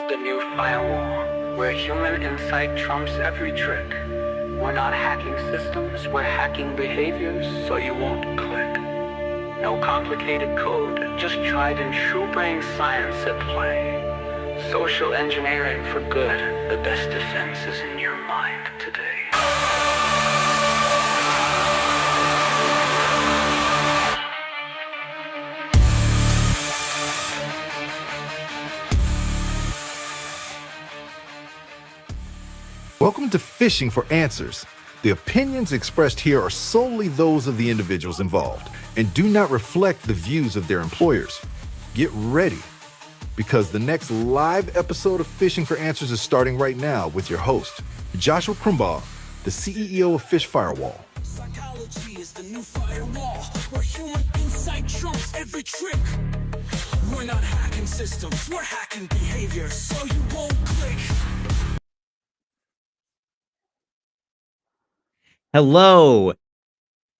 the new firewall, where human insight trumps every trick. We're not hacking systems, we're hacking behaviors so you won't click. No complicated code, just tried and true brain science at play. Social engineering for good, the best defense is in your mind today. Welcome to Phishing for Answers. The opinions expressed here are solely those of the individuals involved and do not reflect the views of their employers. Get ready, because the next live episode of Phishing for Answers is starting right now with your host, Joshua Crumbaugh, the CEO of PhishFirewall. Psychology is the new firewall, where human insight trumps every trick. We're not hacking systems, we're hacking behavior so you won't click. Hello.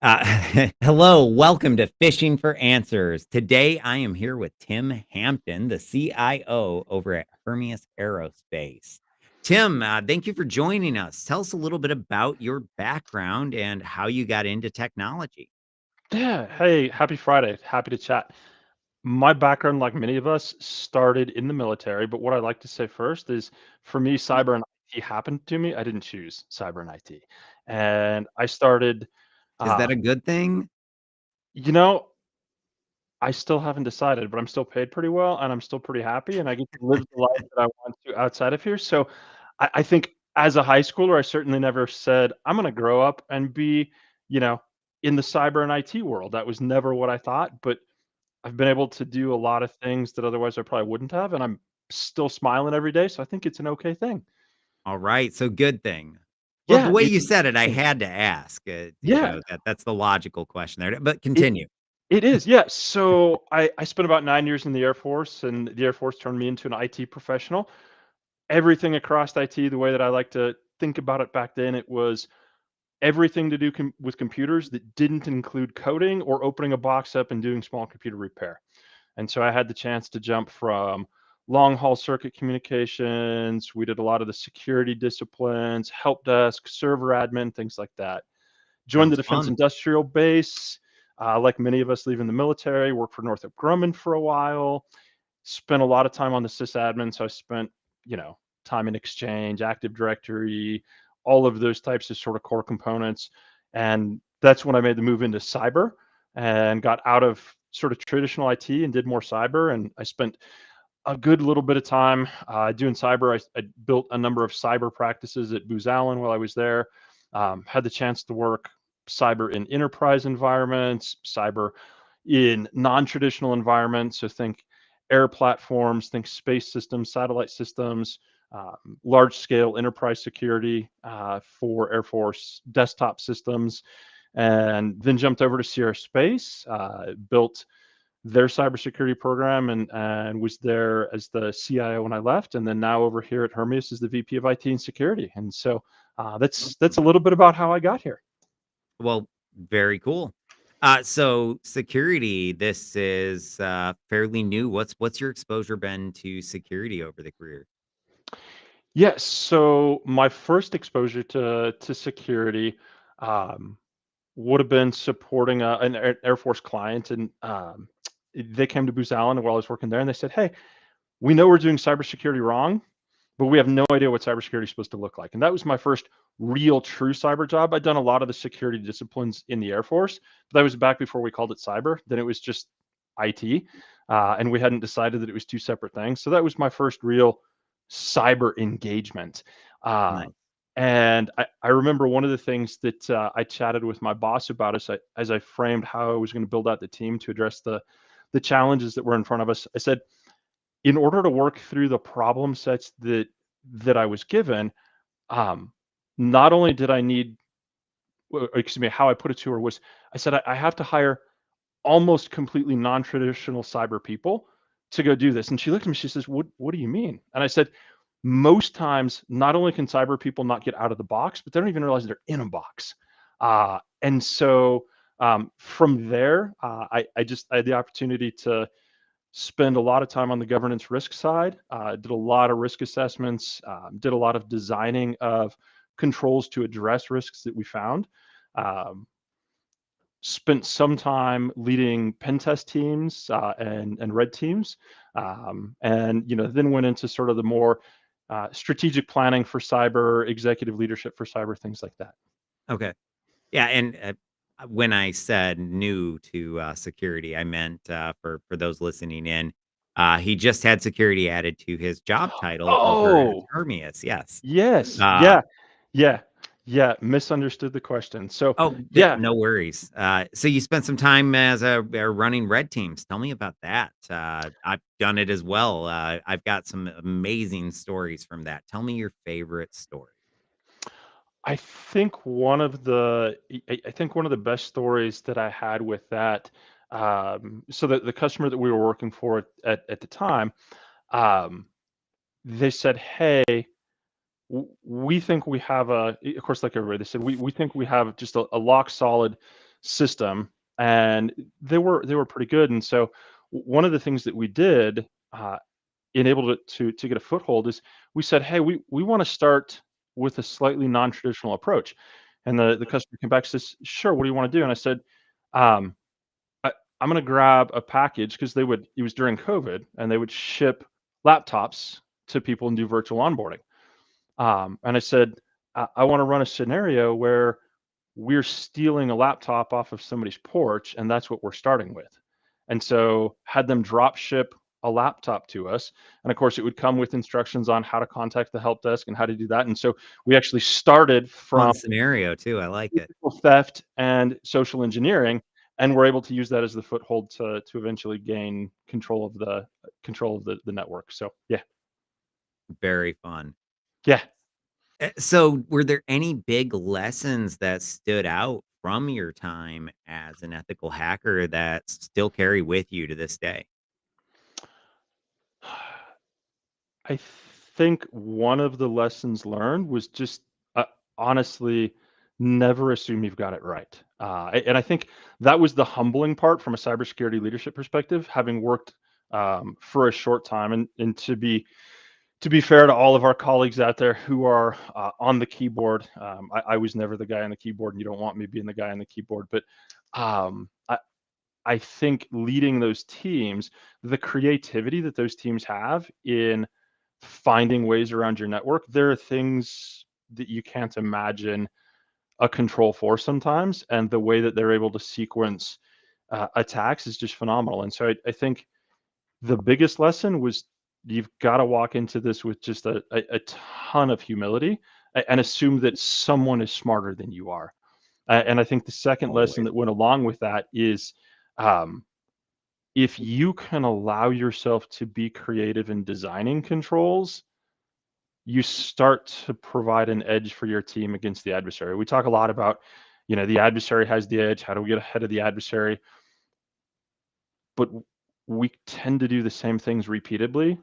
Hello. Welcome to Phishing for Answers. Today, I am here with Tim Hampton, the CIO over at Hermeus Aerospace. Tim, thank you for joining us. Tell us a little bit about your background and how you got into technology. Yeah. Hey, happy Friday. Happy to chat. My background, like many of us, started in the military. But what I like to say first is for me, cyber and IT happened to me. I didn't choose cyber and IT. And I started, Is that uh, a good thing? you know, I still haven't decided, but I'm still paid pretty well and I'm still pretty happy and I get to live the life that I want to outside of here. So I think as a high schooler, I certainly never said, I'm going to grow up and be, you know, in the cyber and IT world. That was never what I thought. But I've been able to do a lot of things that otherwise I probably wouldn't have, and I'm still smiling every day, so I think it's an okay thing. All right. So good thing. Well, the Yeah, way it's you said it, a I thing. had to ask. Yeah, That's the logical question there. But it continue. it is, yeah. So I spent about 9 years in the Air Force, and the Air Force turned me into an IT professional. Everything across IT, the way that I like to think about it back then, it was everything to do with computers that didn't include coding or opening a box up and doing small computer repair. And so I had the chance to jump from long haul circuit communications. We did a lot of the security disciplines, help desk, server admin, things like that. Joined the Sounds Defense fun. Industrial Base. Like many of us leaving the military, worked for Northrop Grumman for a while. Spent a lot of time on the sysadmin. So I spent, time in Exchange, Active Directory, all of those types of sort of core components. And that's when I made the move into cyber and got out of sort of traditional IT and did more cyber. And I spent a good little bit of time doing cyber. I built a number of cyber practices at Booz Allen while I was there. Had the chance to work cyber in enterprise environments, cyber in non-traditional environments. So think air platforms, think space systems, satellite systems, large-scale enterprise security for Air Force desktop systems, and then jumped over to Sierra Space, built their cybersecurity program and was there as the CIO when I left, and then now over here at Hermeus as the VP of IT and security. And so that's a little bit about how I got here. Well, very cool. So security, this is fairly new. What's your exposure been to security over the career? Yes. So my first exposure to security um, would have been supporting an Air Force client, and they came to Booz Allen while I was working there, and they said, "Hey, we know we're doing cybersecurity wrong, but we have no idea what cybersecurity is supposed to look like." And that was my first real true cyber job. I'd done a lot of the security disciplines in the Air Force, but that was back before we called it cyber. Then it was just IT, and we hadn't decided that it was two separate things. So that was my first real cyber engagement. Uh, Nice. and I remember one of the things that I chatted with my boss about as I framed how I was going to build out the team to address the challenges that were in front of us. I said, in order to work through the problem sets that I was given, um, not only did I need, excuse me, how I put it to her was, I said I have to hire almost completely non-traditional cyber people to go do this. And she looked at me, she says, "What do you mean?" And I said, most times, not only can cyber people not get out of the box, but they don't even realize they're in a box. And so from there, I had the opportunity to spend a lot of time on the governance risk side, did a lot of risk assessments, did a lot of designing of controls to address risks that we found. Um, Spent some time leading pen test teams and red teams, and then went into sort of the more strategic planning for cyber, executive leadership for cyber, things like that. Okay. Yeah, and, when I said new to, security, I meant, for those listening in, he just had security added to his job title over at Oh, Hermeus, yes. yes, Uh yeah, yeah, yeah. Misunderstood the question. So oh, yeah, no worries. So you spent some time as running red teams. Tell me about that. I've done it as well. I've got some amazing stories from that. Tell me your favorite story. I think one of the I think one of the best stories that I had with that. So the customer that we were working for at the time, um, they said, "Hey, we think we have of course, like everybody, they said, we think we have just a lock solid system," and they were pretty good. And so one of the things that we did, enabled it to get a foothold, is we said, "Hey, we want to start with a slightly non-traditional approach." And the customer came back and says, "Sure, what do you want to do?" And I said, um, I, "I'm going to grab a package," because it was during COVID, and they would ship laptops to people and do virtual onboarding. And I said, I want to run a scenario where we're stealing a laptop off of somebody's porch, and that's what we're starting with." And so had them drop ship a laptop to us. And of course, it would come with instructions on how to contact the help desk and how to do that. And so we actually started Fun from scenario too. I like it. physical theft and social engineering, and we're able to use that as the foothold to eventually gain control of the network. So yeah, Very fun. yeah. So, were there any big lessons that stood out from your time as an ethical hacker that still carry with you to this day? I think one of the lessons learned was just, honestly, never assume you've got it right. And I think that was the humbling part from a cybersecurity leadership perspective, having worked for a short time, and to be fair to all of our colleagues out there who are on the keyboard. I was never the guy on the keyboard, and you don't want me being the guy on the keyboard. But um, I, I think leading those teams, the creativity that those teams have in finding ways around your network, there are things that you can't imagine a control for sometimes, and the way that they're able to sequence attacks is just phenomenal. And so I think the biggest lesson was, you've got to walk into this with just a ton of humility, and assume that someone is smarter than you are. And I think the second lesson Always. that went along with that is, um, if you can allow yourself to be creative in designing controls, you start to provide an edge for your team against the adversary. We talk a lot about, the adversary has the edge. How do we get ahead of the adversary? But we tend to do the same things repeatedly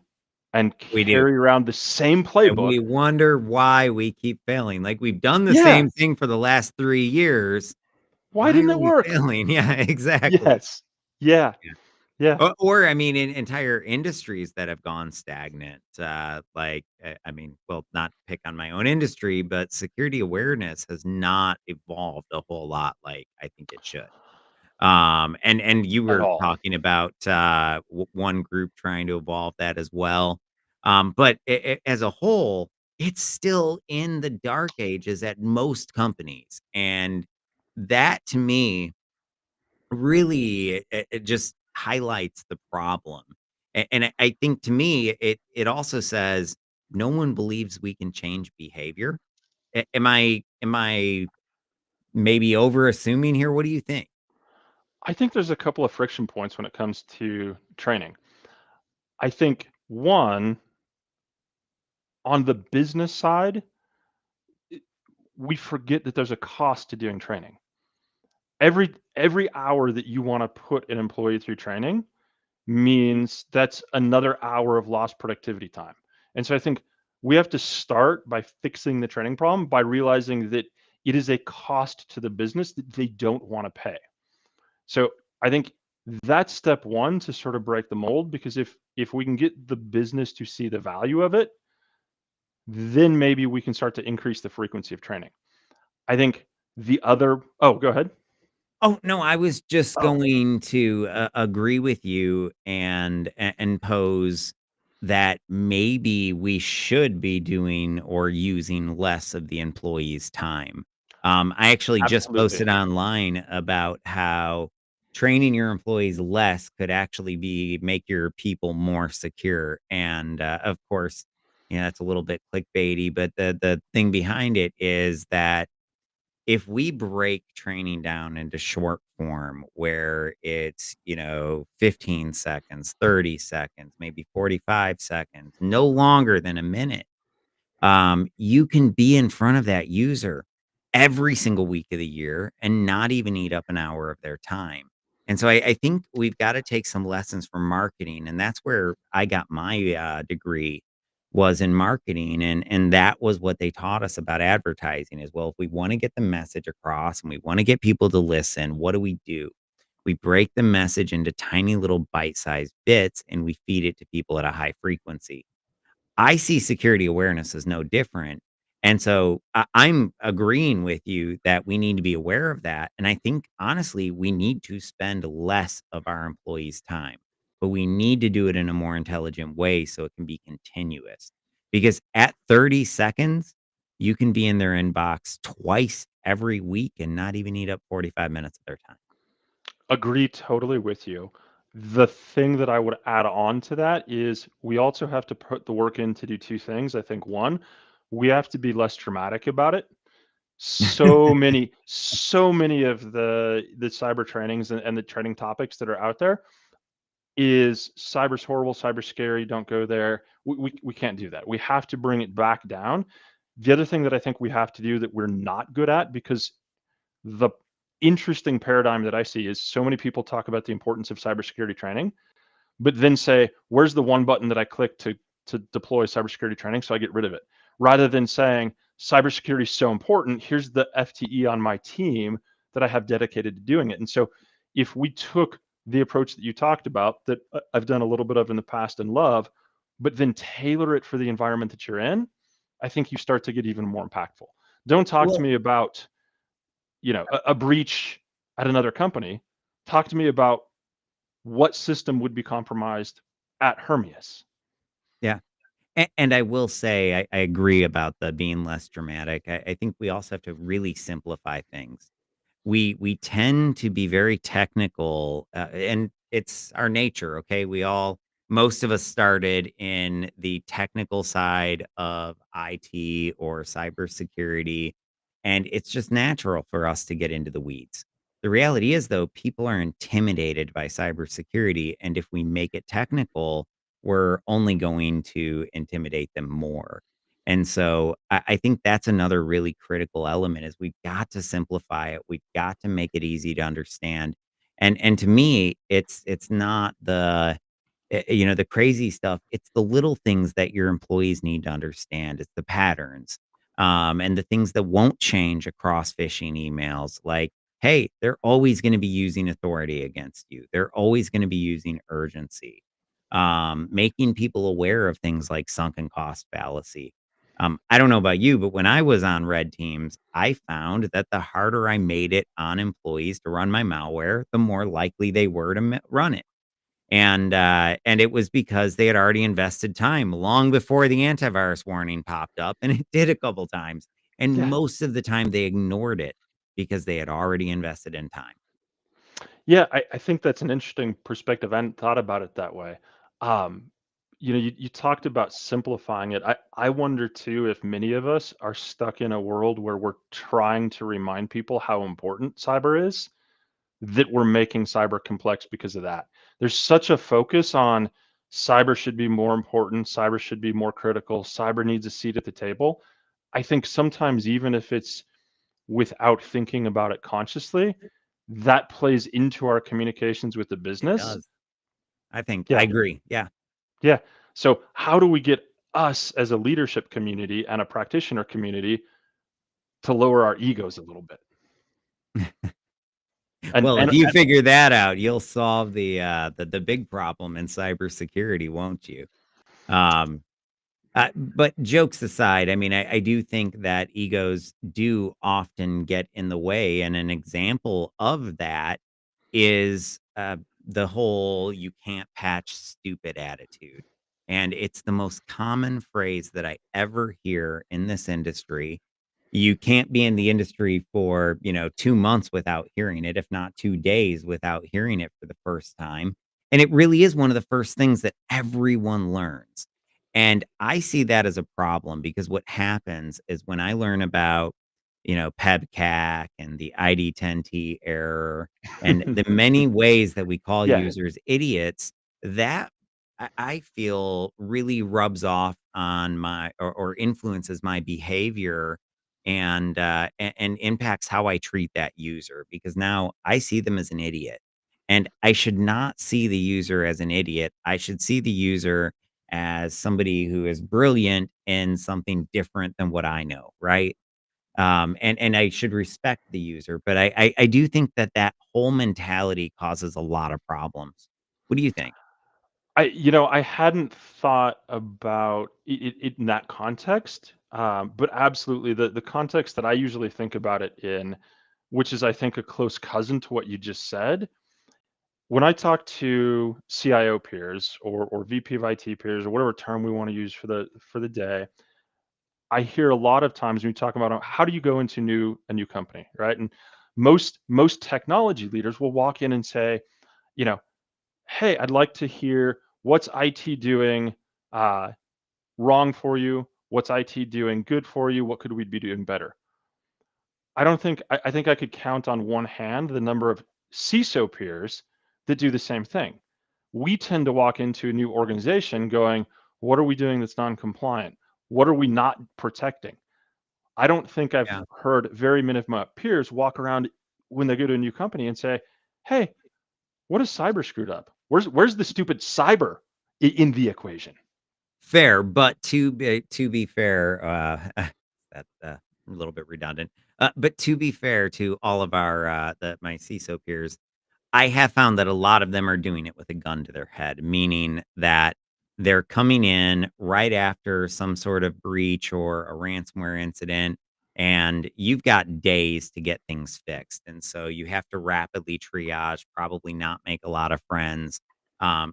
and We do. carry around the same And playbook. we wonder why we keep failing. Like, we've done the Yeah. same thing for the last 3 years. Why Why didn't are it we work? failing? Yeah, exactly. Yes. Yeah. Yeah. Yeah. Or I mean, in entire industries that have gone stagnant, I mean, well, not to pick on my own industry, but security awareness has not evolved a whole lot like I think it should. And you At were all. talking about, one group trying to evolve that as well. But as a whole, it's still in the dark ages at most companies, and that to me really, it just highlights the problem. And I think to me, it also says no one believes we can change behavior. Am I maybe over assuming here? What do you think? I think there's a couple of friction points when it comes to training. I think one, on the business side, we forget that there's a cost to doing training. Every hour that you want to put an employee through training means that's another hour of lost productivity time. And so I think we have to start by fixing the training problem, by realizing that it is a cost to the business that they don't want to pay. So I think That's step one to sort of break the mold, because if we can get the business to see the value of it, then maybe we can start to increase the frequency of training. I think the other oh, go ahead. Oh, no, I was just Oh, going to, agree with you and pose that maybe we should be doing or using less of the employee's time. I actually just absolutely. posted online about how training your employees less could actually be make your people more secure, and, of course, that's a little bit clickbaity, but the thing behind it is that if we break training down into short form where it's, 15 seconds, 30 seconds, maybe 45 seconds, no longer than a minute, you can be in front of that user every single week of the year and not even eat up an hour of their time. And so I think we've got to take some lessons from marketing, and that's where I got my degree was in marketing, and that was what they taught us about advertising as well. If we want to get the message across and we want to get people to listen, what do? We break the message into tiny little bite-sized bits and we feed it to people at a high frequency. I see security awareness as no different. And so I'm agreeing with you that we need to be aware of that. And I think honestly, we need to spend less of our employees' time, but we need to do it in a more intelligent way so it can be continuous. Because at 30 seconds, you can be in their inbox twice every week and not even eat up 45 minutes of their time. Agree totally with you. The thing that I would add on to that is we also have to put the work in to do two things. I think one, we have to be less dramatic about it. So many of the cyber trainings and the training topics that are out there is cyber's horrible, cyber's scary, don't go there. We can't do that. We have to bring it back down. The other thing that I think we have to do that we're not good at, because the interesting paradigm that I see is so many people talk about the importance of cybersecurity training, but then say, "Where's the one button that I click to deploy cybersecurity training so I get rid of it?" Rather than saying, "Cybersecurity is so important. Here's the FTE on my team that I have dedicated to doing it." And so, if we took the approach that you talked about, that I've done a little bit of in the past and love, but then tailor it for the environment that you're in, I think you start to get even more impactful. Don't talk to Well, me about a breach at another company. Talk to me about what system would be compromised at Hermeus. yeah. And I will say, I agree about the being less dramatic. I think we also have to really simplify things. We tend to be very technical, and it's our nature, okay? Most of us started in the technical side of IT or cybersecurity, and it's just natural for us to get into the weeds. The reality is, though, people are intimidated by cybersecurity, and if we make it technical, we're only going to intimidate them more. And so I think that's another really critical element is we've got to simplify it. We've got to make it easy to understand. And to me, it's not the crazy stuff. It's the little things that your employees need to understand. It's the patterns, and the things that won't change across phishing emails. Like, hey, they're always going to be using authority against you. They're always going to be using urgency. Making people aware of things like sunken cost fallacy. I don't know about you, but when I was on red teams, I found that the harder I made it on employees to run my malware, the more likely they were to run it. And it was because they had already invested time long before the antivirus warning popped up, and it did a couple times. And Yeah. most of the time they ignored it because they had already invested in time. Yeah, I think that's an interesting perspective. I hadn't thought about it that way. Um, you talked about simplifying it. I wonder too if many of us are stuck in a world where we're trying to remind people how important cyber is, that we're making cyber complex because of that. There's such a focus on cyber should be more important, cyber should be more critical, cyber needs a seat at the table. I think sometimes, even if it's without thinking about it consciously, that plays into our communications with the It business. does. I Yeah, agree. Yeah. yeah. So, how do we get us as a leadership community and a practitioner community to lower our egos a little bit? And Well, if and you figure that out, you'll solve the big problem in cybersecurity, won't you? Um, but jokes aside, I mean, I do think that egos do often get in the way, and an example of that is, the whole "you can't patch stupid" attitude, and it's the most common phrase that I ever hear in this industry. You can't be in the industry for, 2 months without hearing it, if not 2 days without hearing it for the first time, and it really is one of the first things that everyone learns, and I see that as a problem because what happens is when I learn about, PEBCAC and the ID10T error and the many ways that we call yeah, users idiots, that I feel really rubs off on my or influences my behavior and impacts how I treat that user because now I see them as an idiot. And I should not see the user as an idiot. I should see the user as somebody who is brilliant in something different than what I know, right? And I should respect the user, but I do think that that whole mentality causes a lot of problems. What do you think? I hadn't thought about it in that context, but absolutely the context that I usually think about it in, which is I think a close cousin to what you just said. When I talk to CIO peers or VP of IT peers or whatever term we want to use for the day, I hear a lot of times when we talk about how do you go into a new company, right? And most technology leaders will walk in and say, you know, hey, I'd like to hear what's IT doing uh, wrong for you? What's IT doing good for you? What could we be doing better? I don't think I think I could count on one hand the number of CISO peers that do the same thing. We tend to walk into a new organization going, what are we doing that's non-compliant? What are we not protecting? I don't think I've Yeah. heard very many of my peers walk around when they go to a new company and say, "Hey, what is cyber screwed up? Where's the stupid cyber in the equation?" Fair, but to be fair, that's, a little bit redundant. But to be fair to all of our, my CISO peers, I have found that a lot of them are doing it with a gun to their head, meaning that they're coming in right after some sort of breach or a ransomware incident, and you've got days to get things fixed. And so you have to rapidly triage, probably not make a lot of friends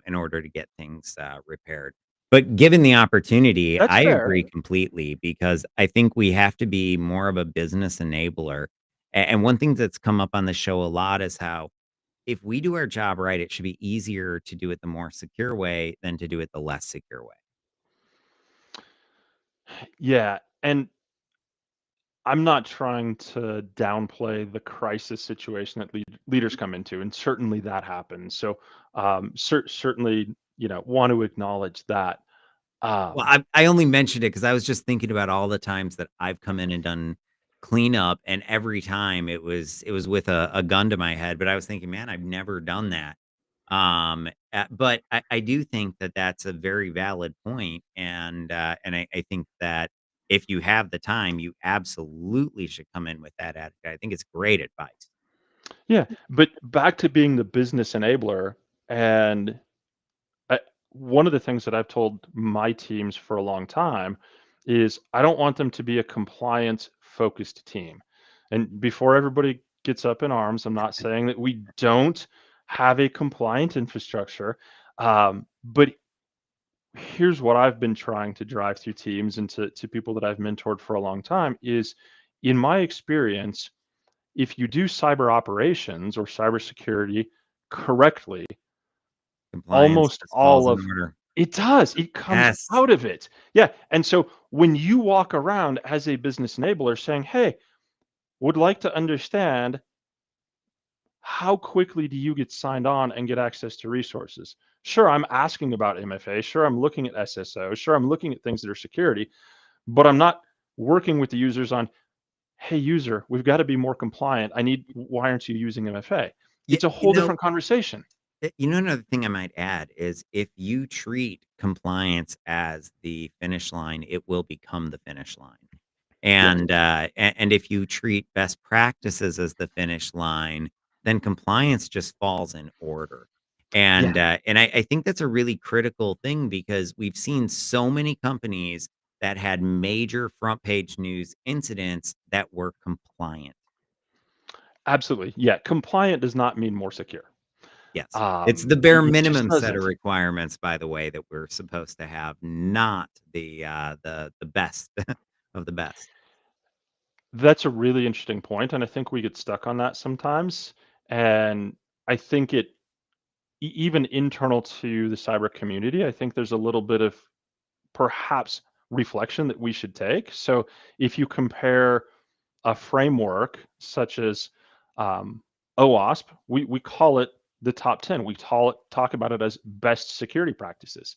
in order to get things repaired. But given the opportunity, That's I fair. agree completely because I think we have to be more of a business enabler. And one thing that's come up on the show a lot is how if we do our job right, it should be easier to do it the more secure way than to do it the less secure way. Yeah, and I'm not trying to downplay the crisis situation that leaders come into, and certainly that happens. So, certainly, want to acknowledge that. Well, Um, I only mentioned it because I was just thinking about all the times that I've come in and done cleanup, and every time it was with a gun to my head, but I was thinking, "Man, I've never done that." But I do think that that's a very valid point, and I think that if you have the time, you absolutely should come in with that attitude. I think it's great advice. yeah, but back to being the business enabler, and I, one of the things that I've told my teams for a long time is I don't want them to be a compliance focused team. And before everybody gets up in arms, I'm not saying that we don't have a compliant infrastructure. But here's what I've been trying to drive through teams and to people that I've mentored for a long time is in my experience, if you do cyber operations or cybersecurity correctly, Compliance almost just falls all in of order. it does. It comes Yes. out of it. Yeah. And so when you walk around as a business enabler saying, hey, would like to understand how quickly do you get signed on and get access to resources? Sure, I'm asking about MFA. Sure, I'm looking at SSO. Sure, I'm looking at things that are security, but I'm not working with the users on, hey, user, we've got to be more compliant. Why aren't you using MFA? Yeah, It's a whole different conversation. another thing I might add is if you treat compliance as the finish line, it will become the finish line. Yes. And if you treat best practices as the finish line, then compliance just falls in order. Yeah, And I think that's a really critical thing because we've seen so many companies that had major front page news incidents that were compliant. absolutely. Yeah, compliant does not mean more secure. Yes. It's the bare It just minimum set of doesn't. requirements, by the way, that we're supposed to have, not the best of the best. That's a really interesting point, and I think we get stuck on that sometimes. And I think even internal to the cyber community, I think there's a little bit of perhaps reflection that we should take. So if you compare a framework such as OWASP, we call it the top 10. We talk about it as best security practices.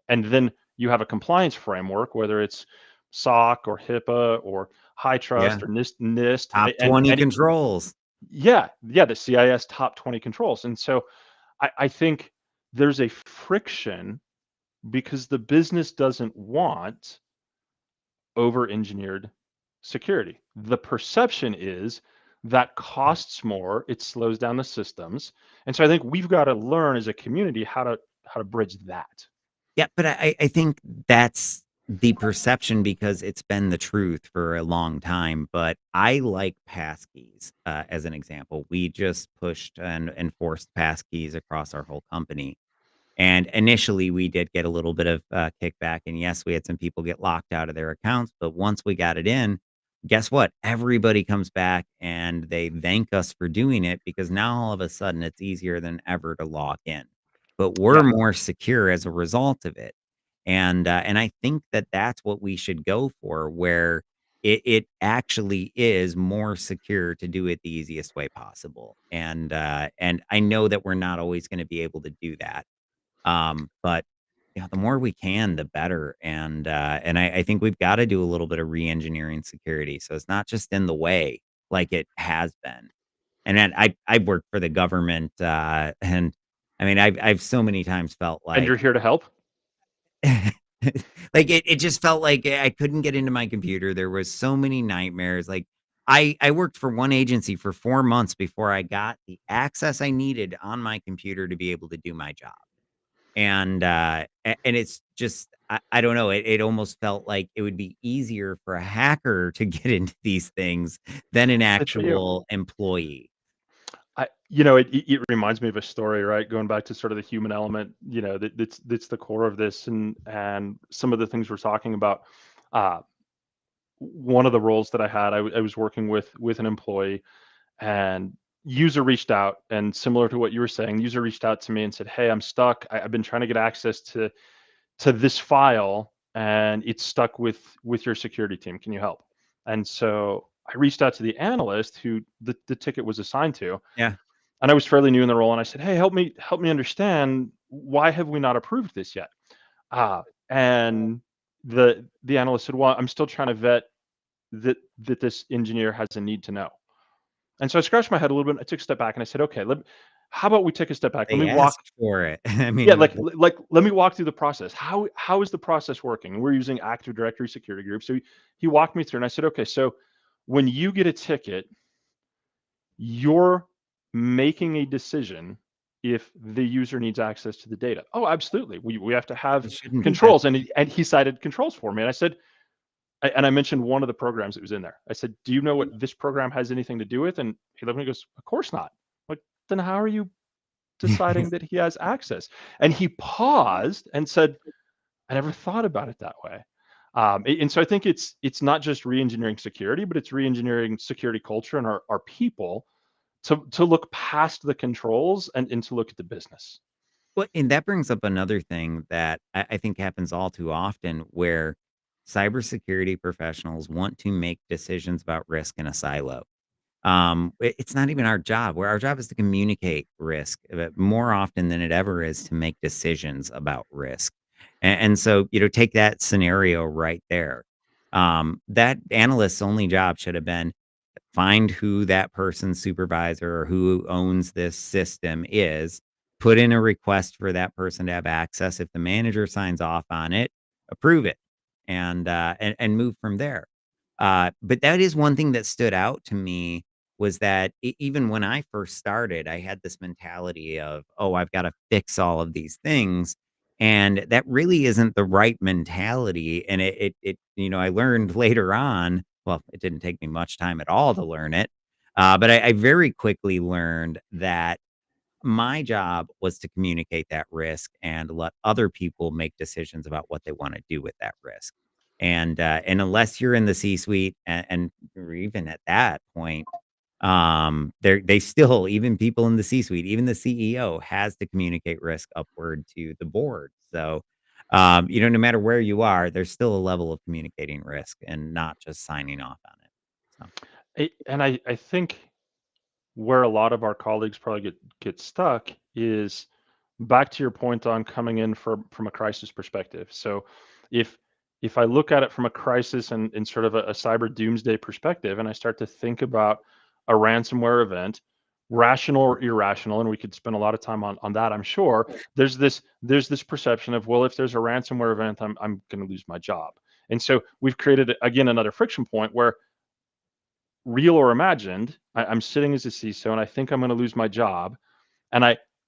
And then you have a compliance framework, whether it's SOC or HIPAA or high Yeah. trust or NIST, Top 20 controls. yeah, the CIS top 20 controls. And so I think there's a friction because the business doesn't want over engineered security. The perception is that costs more, it slows down the systems. And so I think we've got to learn as a community how to bridge that. Yeah, but I think that's the perception because it's been the truth for a long time. But I like passkeys as an example. We just pushed and enforced passkeys across our whole company. And initially, we did get a little bit of kickback. And yes, we had some people get locked out of their accounts. But once we got it in, guess what? Everybody comes back and they thank us for doing it because now all of a sudden it's easier than ever to log in. But we're Yeah. more secure as a result of it. And I think that that's what we should go for, where it actually is more secure to do it the easiest way possible. And I know that we're not always going to be able to do that, but the more we can, the better. And I think we've got to do a little bit of re-engineering security, so it's not just in the way like it has been. And then I've worked for the government, and I mean I've so many times felt And like you're here to help? like it just felt like I couldn't get into my computer. There was so many nightmares. Like I worked for one agency for 4 months before I got the access I needed on my computer to be able to do my job. And it's just I don't know, it almost felt like it would be easier for a hacker to get into these things than an I tell you, actual employee. it reminds me of a story, right? Going back to sort of the human element, that's the core of this, and some of the things we're talking about. Uh, One of the roles that I had, I was working with an employee, and user reached out, and similar to what you were saying, user reached out to me and said, "Hey, I'm stuck. I've been trying to get access to this file, and it's stuck with your security team. Can you help?" And so I reached out to the analyst who the ticket was assigned to, Yeah. and I was fairly new in the role, and I said, "Hey, help me understand, why have we not approved this yet?" And the analyst said, "Well, I'm still trying to vet that this engineer has a need to know." And so I scratched my head a little bit. I took a step back and I said, "Okay, how about we take a step back? Let They me walk." asked for it. I Yeah, mean, let me walk through the process. How is the process working? And we're using Active Directory security group. So he walked me through, and I said, "Okay, so when you get a ticket, you're making a decision if the user needs access to the data." "Oh, absolutely. We have to have it shouldn't be that. controls." And he cited controls for me. And I said, and I mentioned one of the programs that was in there. I said, "Do you know what this program has anything to do with?" And he looked at me and goes, "Of course not." I'm like, then how are you deciding that he has access? And he paused and said, "I never thought about it that way." And so I think it's not just re-engineering security, but it's re-engineering security culture and our people to look past the controls and to look at the business. Well, and that brings up another thing that I think happens all too often, where cybersecurity professionals want to make decisions about risk in a silo. It's not even our job. Where our job is to communicate risk, more often than it ever is to make decisions about risk. And so, take that scenario right there. That analyst's only job should have been find who that person's supervisor or who owns this system is, put in a request for that person to have access. If the manager signs off on it, approve it, and move from there. But that is one thing that stood out to me was that even when I first started, I had this mentality of, oh, I've got to fix all of these things. And that really isn't the right mentality. And I learned later on, well, it didn't take me much time at all to learn it. But I very quickly learned that my job was to communicate that risk and let other people make decisions about what they want to do with that risk. And unless you're in the C-suite and or even at that point, they still, even people in the C-suite, even the CEO has to communicate risk upward to the board. So, no matter where you are, there's still a level of communicating risk and not just signing off on it. So, And I think where a lot of our colleagues probably get stuck is back to your point on coming in from a crisis perspective. So if if I look at it from a crisis and in sort of a cyber doomsday perspective, and I start to think about a ransomware event, rational or irrational, and we could spend a lot of time on that, I'm sure, there's this perception of, well, if there's a ransomware event, I'm going to lose my job. And so we've created again another friction point where, real or imagined, I'm sitting as a CISO and I think I'm going to lose my job, and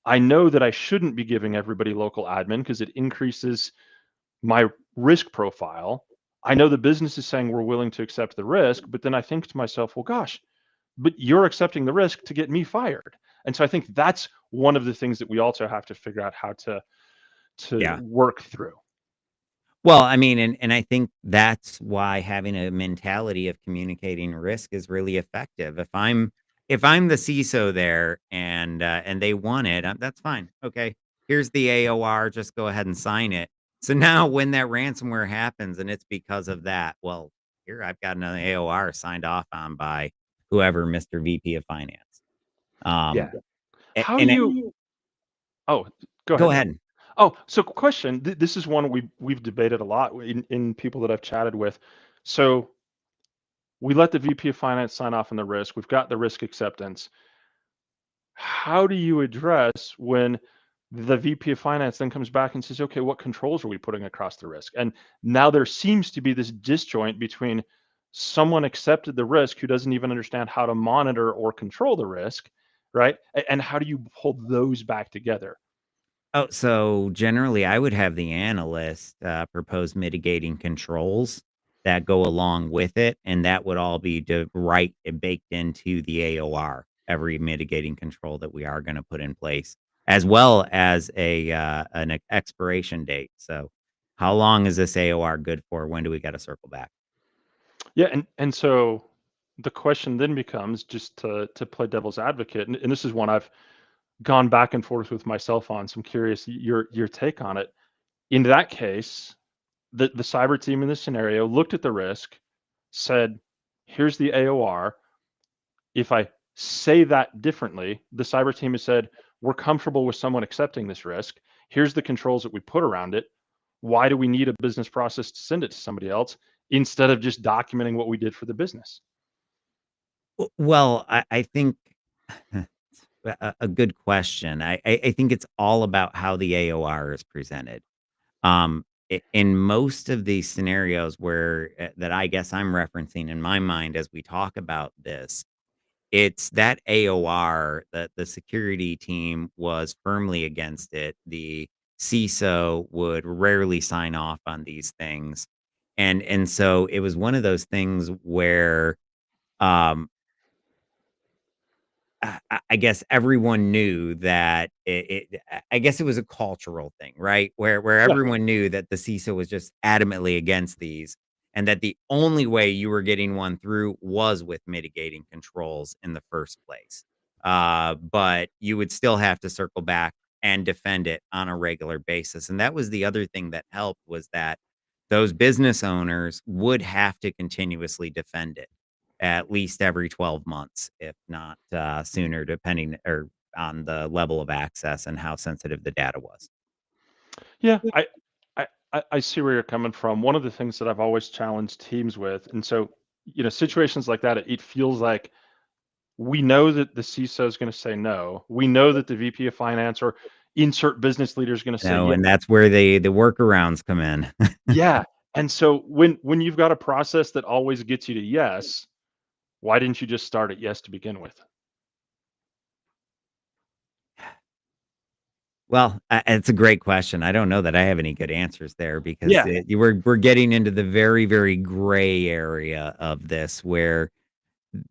I know that I shouldn't be giving everybody local admin because it increases my risk profile. I know the business is saying we're willing to accept the risk, but then I think to myself, well, gosh, but you're accepting the risk to get me fired. And so I think that's one of the things that we also have to figure out how to yeah. work through. Well, I mean, and I think that's why having a mentality of communicating risk is really effective. If I'm the CISO there and they want it, that's fine. Okay, here's the AOR. Just go ahead and sign it. So now, when that ransomware happens and it's because of that, well, here I've got another AOR signed off on by whoever, Mr. VP of Finance. Yeah. Um, a- How do and it, you? Oh, go Go ahead. ahead. Oh, so question. This is one we've debated a lot in people that I've chatted with. So we let the VP of finance sign off on the risk. We've got the risk acceptance. How do you address when the VP of finance then comes back and says, okay, what controls are we putting across the risk? And now there seems to be this disjoint between someone accepted the risk who doesn't even understand how to monitor or control the risk, right? And how do you hold those back together? Oh, so generally, I would have the analyst propose mitigating controls that go along with it, and that would all be right and baked into the AOR. Every mitigating control that we are going to put in place, as well as an expiration date. So, how long is this AOR good for? When do we got to circle back? Yeah, and so the question then becomes, just to play devil's advocate, and this is one I've gone back and forth with myself on. So I'm curious your take on it. In that case, the cyber team in this scenario looked at the risk, said, "Here's the AOR. If I say that differently, the cyber team has said, we're comfortable with someone accepting this risk. Here's the controls that we put around it. Why do we need a business process to send it to somebody else instead of just documenting what we did for the business?" Well, I think a good question. I think it's all about how the AOR is presented. In most of these scenarios where that I guess I'm referencing in my mind as we talk about this, it's that AOR that the security team was firmly against it. The CISO would rarely sign off on these things. And so it was one of those things where um I guess everyone knew that I guess it was a cultural thing, right? Where Yeah. everyone knew that the CISO was just adamantly against these, and that the only way you were getting one through was with mitigating controls in the first place. But you would still have to circle back and defend it on a regular basis. And that was the other thing that helped, was that those business owners would have to continuously defend it at least every 12 months, if not sooner, depending or on the level of access and how sensitive the data was. Yeah, I see where you're coming from. One of the things that I've always challenged teams with, and so, situations like that, it feels like we know that the CISO is going to say no. We know that the VP of finance or insert business leader is going to say yes. And that's where the workarounds come in. Yeah. And so when you've got a process that always gets you to yes, Why didn't you just start at yes to begin with? Well, it's a great question. I don't know that I have any good answers there because Yeah, we're getting into the very, very gray area of this where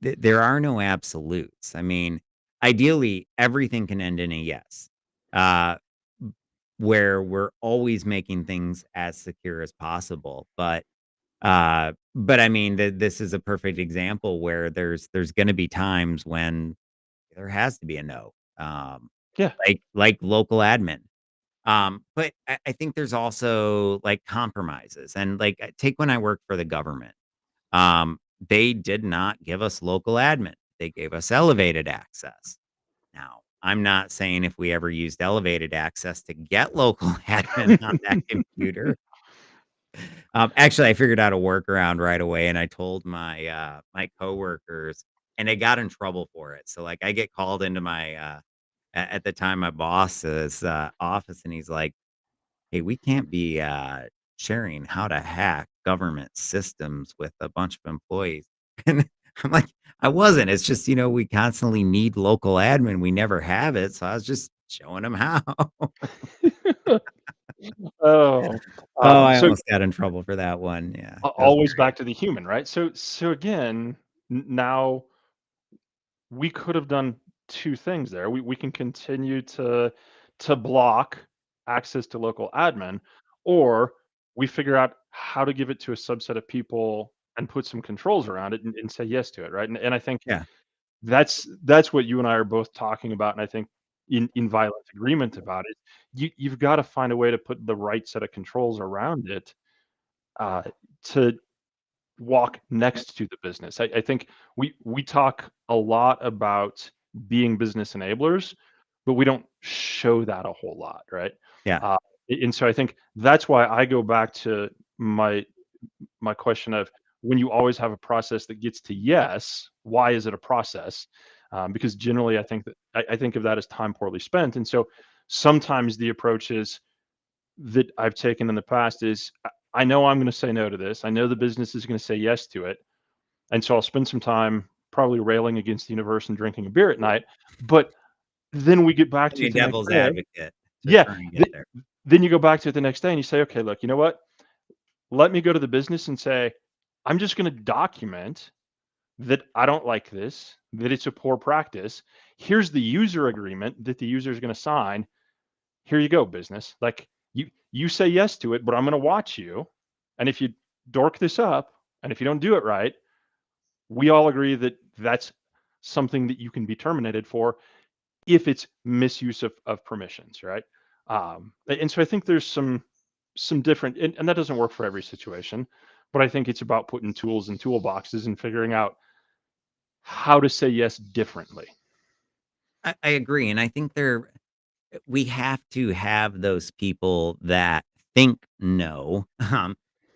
there are no absolutes. I mean, ideally, everything can end in a yes, uh, where we're always making things as secure as possible. But I mean, this is a perfect example where there's going to be times when there has to be a no, yeah. like local admin. But I think there's also, like, compromises, and, like, take when I worked for the government. Um, they did not give us local admin. They gave us elevated access. Now, I'm not saying if we ever used elevated access to get local admin on that computer. Actually, I figured out a workaround right away, and I told my coworkers, and they got in trouble for it. So, like, I get called into my, at the time, my boss's, office, and he's like, "Hey, we can't be, sharing how to hack government systems with a bunch of employees." And I'm like, "I wasn't. It's just, we constantly need local admin. We never have it." So I was just showing them how. Oh, Oh, I so almost got in trouble for that one. Yeah. It was always great. back to the human, right? So again, now we could have done two things there. We can continue to block access to local admin, or we figure out how to give it to a subset of people and put some controls around it and say yes to it, right? And I think Yeah. that's what you and I are both talking about, and I think in violent agreement about it. You've got to find a way to put the right set of controls around it uh, to walk next to the business. I think we talk a lot about being business enablers, but we don't show that a whole lot, right? Yeah. Uh, and so I think that's why I go back to my my question of when you always have a process that gets to yes, why is it a process? Because generally, I think that I think of that as time poorly spent, and so sometimes the approach is that I've taken in the past is I know I'm going to say no to this. I know the business is going to say yes to it, and so I'll spend some time probably railing against the universe and drinking a beer at night. But then we get back to Playing it the next devil's day. advocate to Yeah. try and get there. Then you go back to it the next day and you say, okay, look, you know what? Let me go to the business and say, I'm just going to document that I don't like this, that it's a poor practice. Here's the user agreement that the user is going to sign. Here you go, business. Like you say yes to it, but I'm going to watch you. And if you dork this up, and if you don't do it right, we all agree that that's something that you can be terminated for if it's misuse of permissions, right? And so I think there's some different, and that doesn't work for every situation, but I think it's about putting tools in toolboxes and figuring out how to say yes differently. I agree, and I think we have to have those people that think no.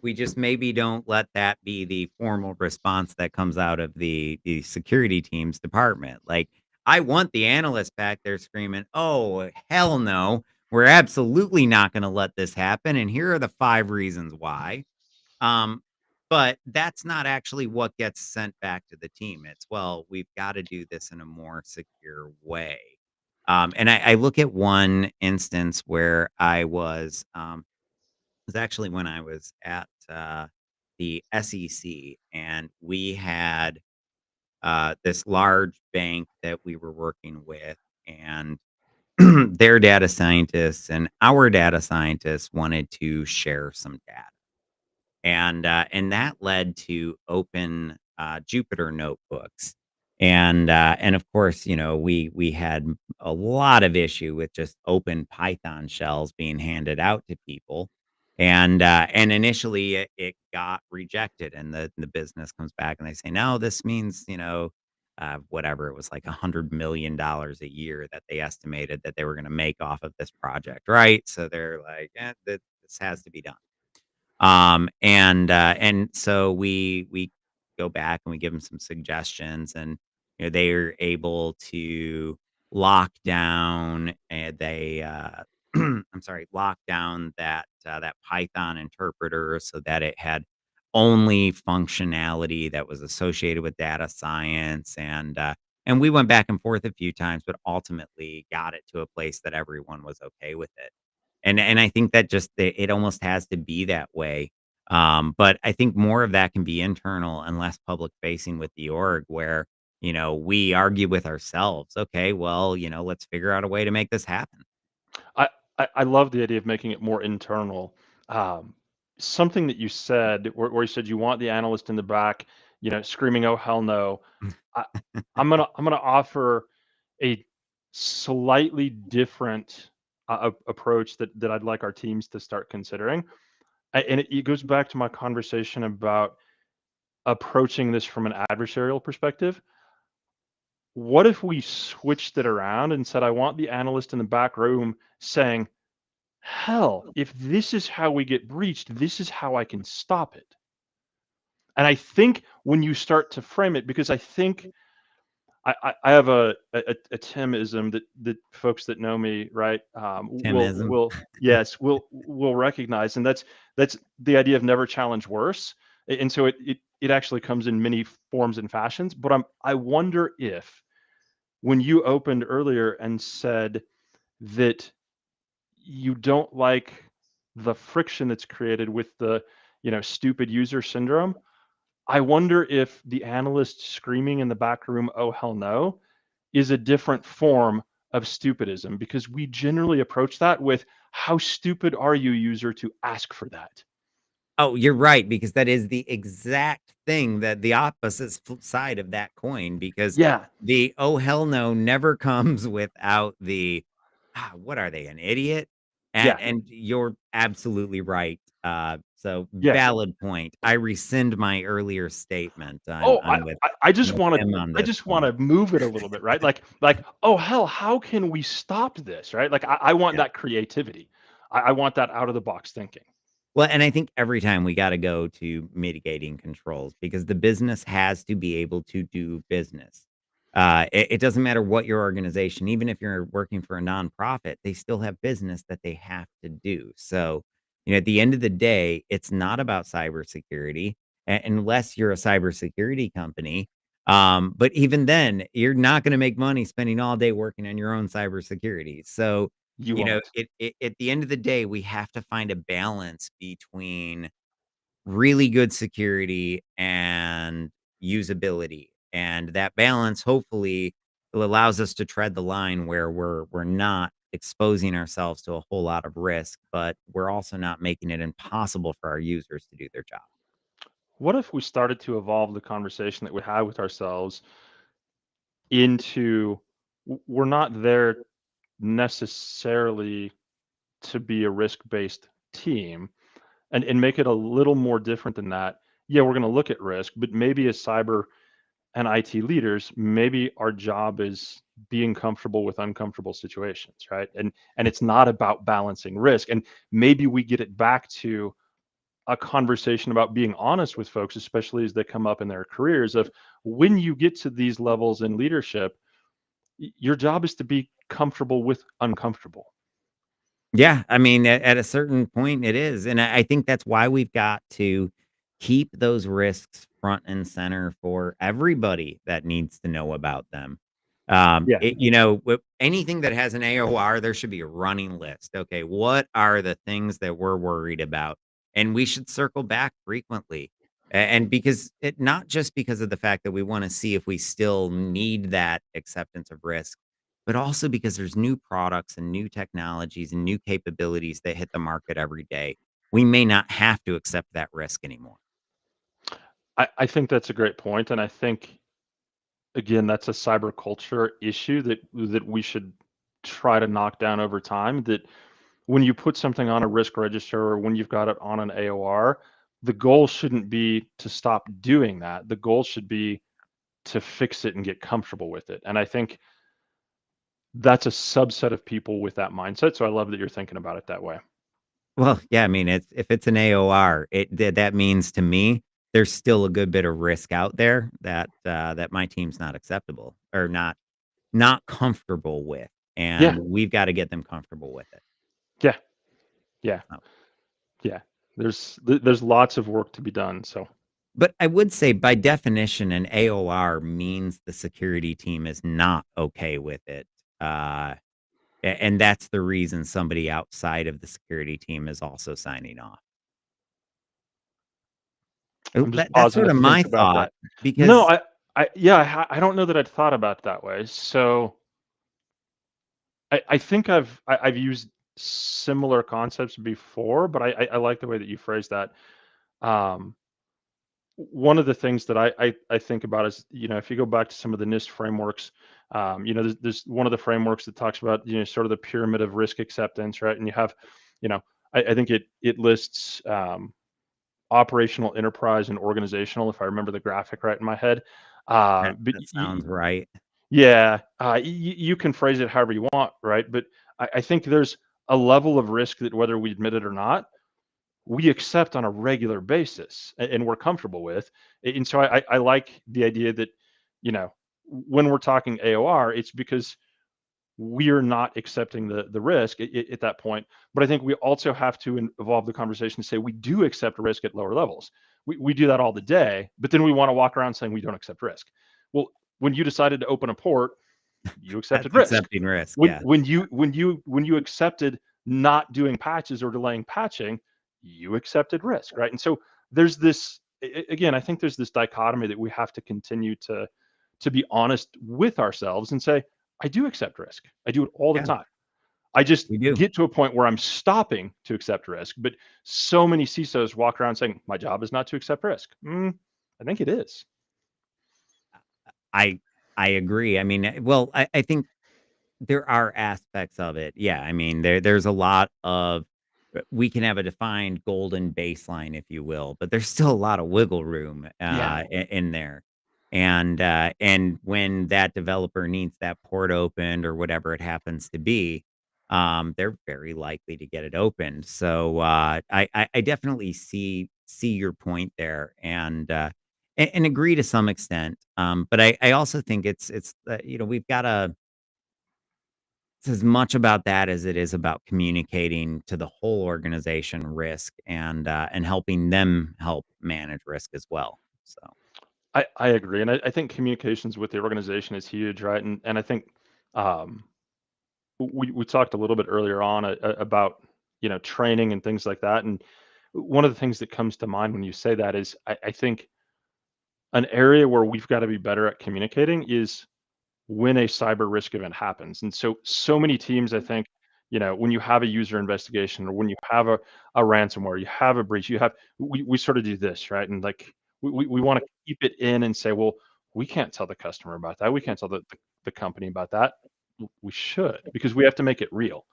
We just maybe don't let that be the formal response that comes out of the security team's department. Like, I want the analyst back there screaming, "Oh, hell no. We're absolutely not gonna let this happen, and here are the 5 reasons why." Um, but that's not actually what gets sent back to the team. It's, "Well, we've gotta do this in a more secure way." And I look at one instance where it was actually when I was at, the SEC, and we had, this large bank that we were working with, and their data scientists and our data scientists wanted to share some data. And that led to open, Jupyter notebooks. And of course, we had a lot of issue with just open Python shells being handed out to people. And initially it got rejected, and the business comes back and they say, "No, this means, whatever, it was like $100 million a year that they estimated that they were gonna make off of this project, right?" So they're like, this has to be done." And so we go back and we give them some suggestions, and they're able to lock down, and they I'm sorry, lock down that Python interpreter so that it had only functionality that was associated with data science, and we went back and forth a few times, but ultimately got it to a place that everyone was okay with it. And I think that just it almost has to be that way. But I think more of that can be internal and less public facing with the org where, we argue with ourselves. Okay, well, let's figure out a way to make this happen. I, I love the idea of making it more internal. Um, Something that you said, where you said you want the analyst in the back, screaming, "Oh hell no!" I, I'm gonna offer a slightly different approach that I'd like our teams to start considering, and it goes back to my conversation about approaching this from an adversarial perspective. What if we switched it around and said, "I want the analyst in the back room saying, hell, if this is how we get breached, this is how I can stop it." And I think when you start to frame it, because I think I have a Timism that folks that know me, right, Timism. yes, will recognize, and that's the idea of never challenge worse. And so it actually comes in many forms and fashions. But I wonder if when you opened earlier and said that you don't like the friction that's created with the stupid user syndrome. I wonder if the analyst screaming in the back room, "Oh hell no," is a different form of stupidism, because we generally approach that with, "How stupid are you, user, to ask for that?" Oh, you're right, because that is the exact thing that the opposite side of that coin, because Yeah, the "Oh, hell no" never comes without the, "What are they, an idiot?" yeah, And you're absolutely right. So yeah. valid point. I rescind my earlier statement. I'm Oh, I'm with I just with want to him on I this just want point. to move it a little bit, right? Like, oh hell, how can we stop this, right? Like, I want Yeah. that creativity. I want that out of the box thinking. Well, and I think every time we gotta go to mitigating controls because the business has to be able to do business. It doesn't matter what your organization, even if you're working for a nonprofit, they still have business that they have to do. So, at the end of the day, it's not about cybersecurity unless you're a cybersecurity company. But even then, you're not going to make money spending all day working on your own cybersecurity. So, You won't. at the end of the day, we have to find a balance between really good security and usability. And that balance hopefully allows us to tread the line where we're not exposing ourselves to a whole lot of risk, but we're also not making it impossible for our users to do their job. What if we started to evolve the conversation that we had with ourselves into, we're not there necessarily to be a risk-based team, and make it a little more different than that. Yeah, we're going to look at risk, but maybe as cyber and IT leaders, maybe our job is being comfortable with uncomfortable situations, right? And it's not about balancing risk. And maybe we get it back to a conversation about being honest with folks, especially as they come up in their careers, of when you get to these levels in leadership, your job is to be comfortable with uncomfortable. Yeah, I mean, at a certain point, it is, and I think that's why we've got to keep those risks front and center for everybody that needs to know about them. Yeah, With anything that has an AOR, there should be a running list. Okay, what are the things that we're worried about? And we should circle back frequently. And because not just because of the fact that we want to see if we still need that acceptance of risk, but also because there's new products and new technologies and new capabilities that hit the market every day. We may not have to accept that risk anymore. I think that's a great point, and I think, again, that's a cyber culture issue that we should try to knock down over time. That when you put something on a risk register or when you've got it on an AOR, the goal shouldn't be to stop doing that. The goal should be to fix it and get comfortable with it. And I think that's a subset of people with that mindset. So I love that you're thinking about it that way. Well, yeah, I mean, if it's an AOR, that means to me there's still a good bit of risk out there that my team's not acceptable or not comfortable with, Yeah, and we've got to get them comfortable with it. yeah, yeah, So, yeah. There's lots of work to be done. So But I would say by definition, an AOR means the security team is not okay with it. Uh, and that's the reason somebody outside of the security team is also signing off. Oh, I'm just that's pausing sort to of my think about thought that. No, because I don't know that I'd thought about it that way. So I think I've used similar concepts before, but I like the way that you phrased that. Um, One of the things that I think about is, if you go back to some of the NIST frameworks, there's one of the frameworks that talks about, sort of the pyramid of risk acceptance, right? And you have, you know, I think it lists operational, enterprise, and organizational, if I remember the graphic right in my head. But that sounds right. yeah, you can phrase it however you want, right? But I think there's a level of risk that whether we admit it or not, we accept on a regular basis and we're comfortable with. And so I like the idea that, when we're talking AOR, it's because we're not accepting the risk at that point. But I think we also have to evolve the conversation to say we do accept risk at lower levels. We do that all the day, but then we want to walk around saying we don't accept risk. Well, when you decided to open a port, you accepted That's risk. accepting risk. When Yeah. when you accepted not doing patches or delaying patching, you accepted risk, right? And so there's this again, I think there's this dichotomy that we have to continue to be honest with ourselves and say, I do accept risk. I do it all the Yeah, time. I just we do. get to a point where I'm stopping to accept risk. But so many CISOs walk around saying, my job is not to accept risk. I think it is. I I agree. I mean, well, I think there are aspects of it. Yeah, I mean, there's a lot of we can have a defined golden baseline, if you will, but there's still a lot of wiggle room Yeah. in there. And when that developer needs that port opened or whatever it happens to be, they're very likely to get it opened. So I definitely see your point there and agree to some extent. But I also think it's we've got to it's as much about that as it is about communicating to the whole organization risk and helping them help manage risk as well. So, I agree. And I think communications with the organization is huge, right? And I think um, we talked a little bit earlier on about training and things like that. And one of the things that comes to mind when you say that is I think an area where we've got to be better at communicating is when a cyber risk event happens. And so many teams, I think, when you have a user investigation or when you have a ransomware, you have a breach, we sort of do this, right? And like we want to keep it in and say, well, we can't tell the customer about that. We can't tell the company about that. We should, because we have to make it real.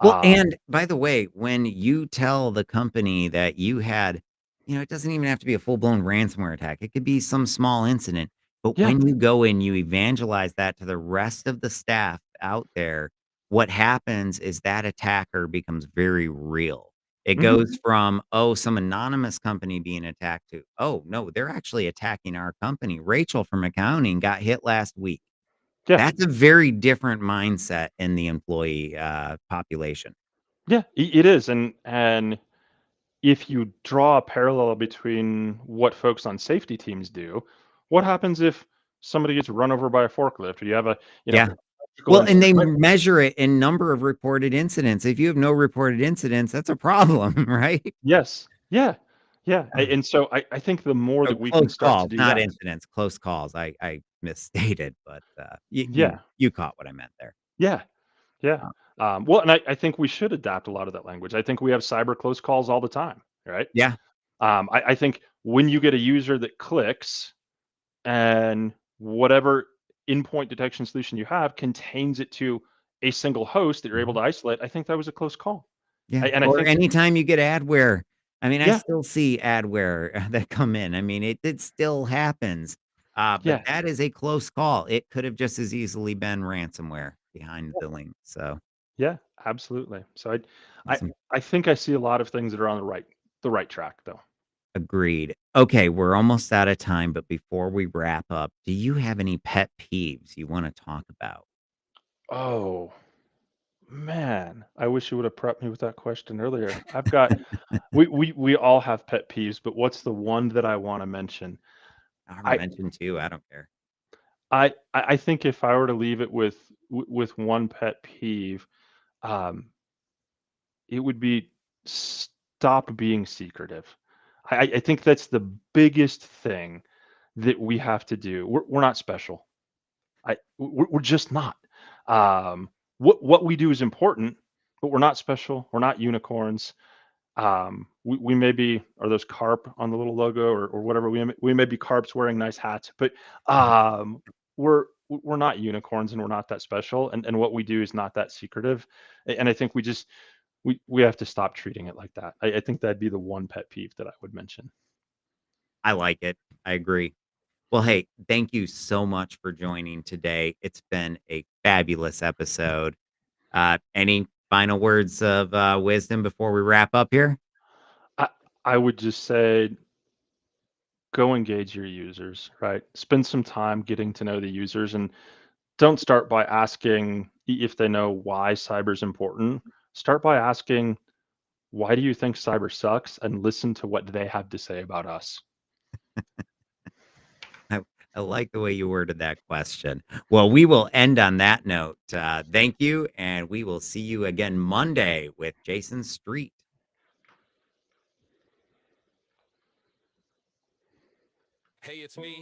well, Um, and by the way, when you tell the company that you had, it doesn't even have to be a full blown ransomware attack. It could be some small incident. But yeah. when you go and you evangelize that to the rest of the staff out there, what happens is that attacker becomes very real. It Hmm. goes from, oh, some anonymous company being attacked to, oh, no, they're actually attacking our company. Rachel from accounting got hit last week. Yeah. That's a very different mindset in the employee population. Yeah. It is. And if you draw a parallel between what folks on safety teams do, what happens if somebody gets run over by a forklift or you have a, Yeah. electrical Well, and incident, they right? measure it in number of reported incidents. If you have no reported incidents, that's a problem, right? Yes. Yeah. Yeah. And so I think the more Oh, that we can close start to calls, do not that. incidents, close calls. I misstated, but, you Yeah. you caught what I meant there. Yeah. Yeah. Uh, Well, and I think we should adapt a lot of that language. I think we have cyber close calls all the time, right? yeah. I think when you get a user that clicks and whatever endpoint detection solution you have contains it to a single host that you're able Mhm. to isolate, I think that was a close call. Yeah, And I or think, anytime you get adware. I mean, I yeah, still see adware that come in. I mean, it still happens, but yeah, that is a close call. It could have just as easily been ransomware behind the link, so yeah, absolutely. So I awesome. I think I see a lot of things that are on the right track though. Agreed. Okay, we're almost out of time, but before we wrap up, do you have any pet peeves you wanna talk about? Oh Man, I wish you would have prepped me with that question earlier. I've got we all have pet peeves, but what's the one that I want to mention? I I mentioned two. I don't care. I think if I were to leave it with one pet peeve, um, it would be stop being secretive. I think that's the biggest thing that we have to do. We're not special. We're just not. What we do is important, but we're not special. We're not unicorns. We may be are those carp on the little logo or whatever. We may be carps wearing nice hats, but um, we're not unicorns and we're not that special. And what we do is not that secretive. And I think we have to stop treating it like that. I think that'd be the one pet peeve that I would mention. I like it. I agree. Well, hey, thank you so much for joining today. It's been a fabulous episode. Any final words of wisdom before we wrap up here? I I would just say go engage your users, right? Spend some time getting to know the users and don't start by asking if they know why cyber is important. Start by asking, why do you think cyber sucks? And listen to what they have to say about us. I, I like the way you worded that question. Well, we will end on that note. Thank you, and we will see you again Monday with Jason Street. Hey, it's me.